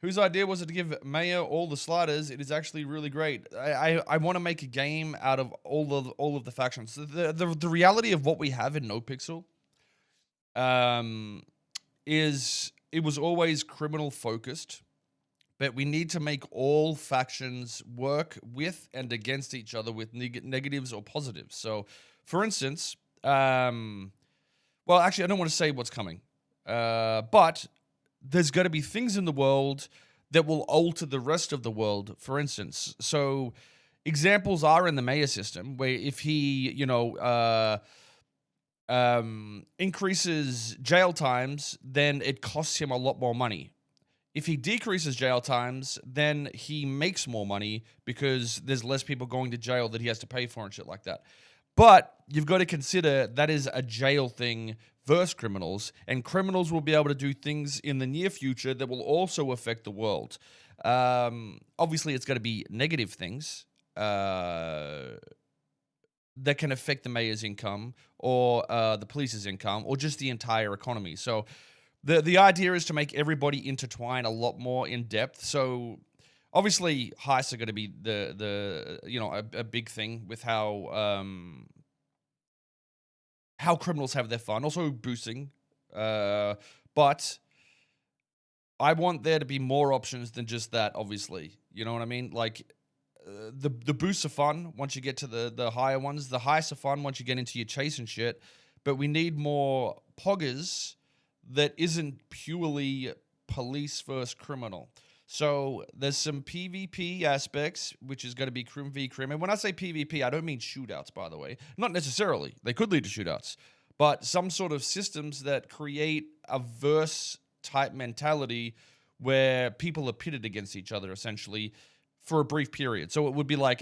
Whose idea was it to give Mayor all the sliders? It is actually really great. I want to make a game out of all of the factions. The reality of what we have in NoPixel, um, is it was always criminal focused, but we need to make all factions work with and against each other with negatives or positives. So, for instance, well, actually, I don't want to say what's coming, but there's got to be things in the world that will alter the rest of the world, for instance. So examples are in the mayor system where if he, increases jail times, then it costs him a lot more money. If he decreases jail times, then he makes more money because there's less people going to jail that he has to pay for and shit like that. But you've got to consider that is a jail thing versus criminals, and criminals will be able to do things in the near future that will also affect the world. Obviously, it's got to be negative things that can affect the mayor's income or the police's income or just the entire economy. So the idea is to make everybody intertwine a lot more in depth. So obviously, heists are going to be a big thing with how criminals have their fun. Also boosting, but I want there to be more options than just that. Obviously, you know what I mean. Like the boosts are fun once you get to the higher ones. The heists are fun once you get into your chase and shit. But we need more poggers that isn't purely police versus criminal. So there's some PvP aspects, which is going to be crim v crim. And when I say PvP, I don't mean shootouts, by the way. Not necessarily. They could lead to shootouts. But some sort of systems that create a verse type mentality where people are pitted against each other, essentially, for a brief period. So it would be like,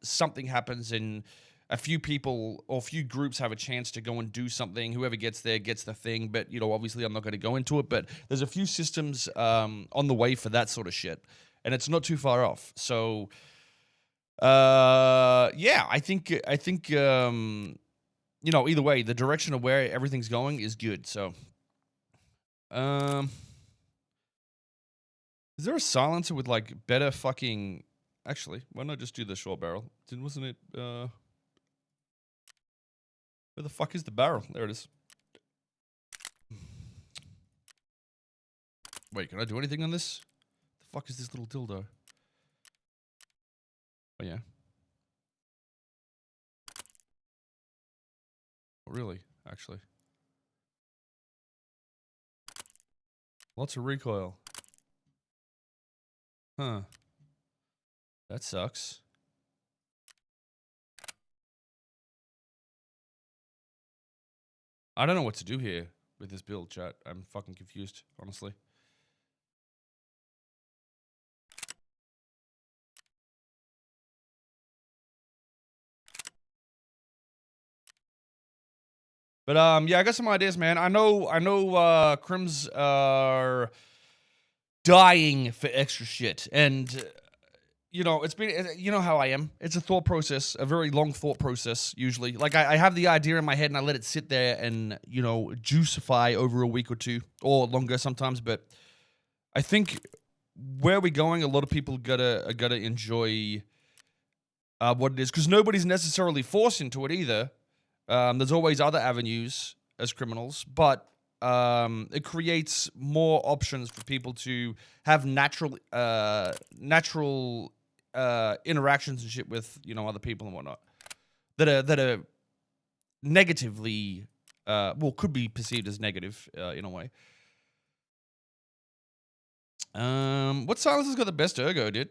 something happens and a few people or a few groups have a chance to go and do something. Whoever gets there gets the thing. But, obviously I'm not going to go into it. But there's a few systems on the way for that sort of shit. And it's not too far off. So, I think either way, the direction of where everything's going is good. So, is there a silencer with like better fucking? Actually, why not just do the short barrel? Wasn't it? Where the fuck is the barrel? There it is. Wait, can I do anything on this? The fuck is this little dildo? Oh yeah. Oh, really? Actually. Lots of recoil. Huh. That sucks. I don't know what to do here with this build, chat. I'm fucking confused, honestly. But I got some ideas, man. I know crims are dying for extra shit, and it's been, how I am. It's a thought process, a very long thought process, usually. Like, I have the idea in my head and I let it sit there and, juicify over a week or two, or longer sometimes. But I think where we're going, a lot of people gotta enjoy what it is, because nobody's necessarily forced into it either. There's always other avenues as criminals, but it creates more options for people to have natural interactions and shit with other people and whatnot that are negatively could be perceived as negative in a way. What silencer's got the best ergo, dude?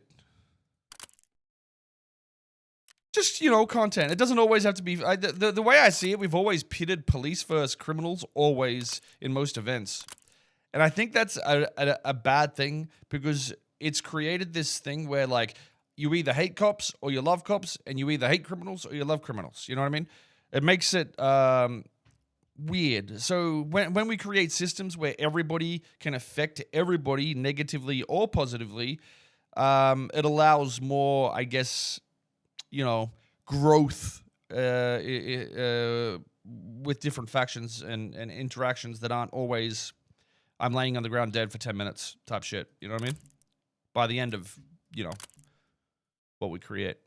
Just, content. It doesn't always have to be. The way I see it, we've always pitted police versus criminals, always in most events. And I think that's a bad thing, because it's created this thing where, like, you either hate cops or you love cops, and you either hate criminals or you love criminals. You know what I mean? It makes it weird. So when we create systems where everybody can affect everybody negatively or positively, it allows more, I guess, growth with different factions and interactions that aren't always I'm laying on the ground dead for 10 minutes type shit. You know what I mean? By the end of, what we create.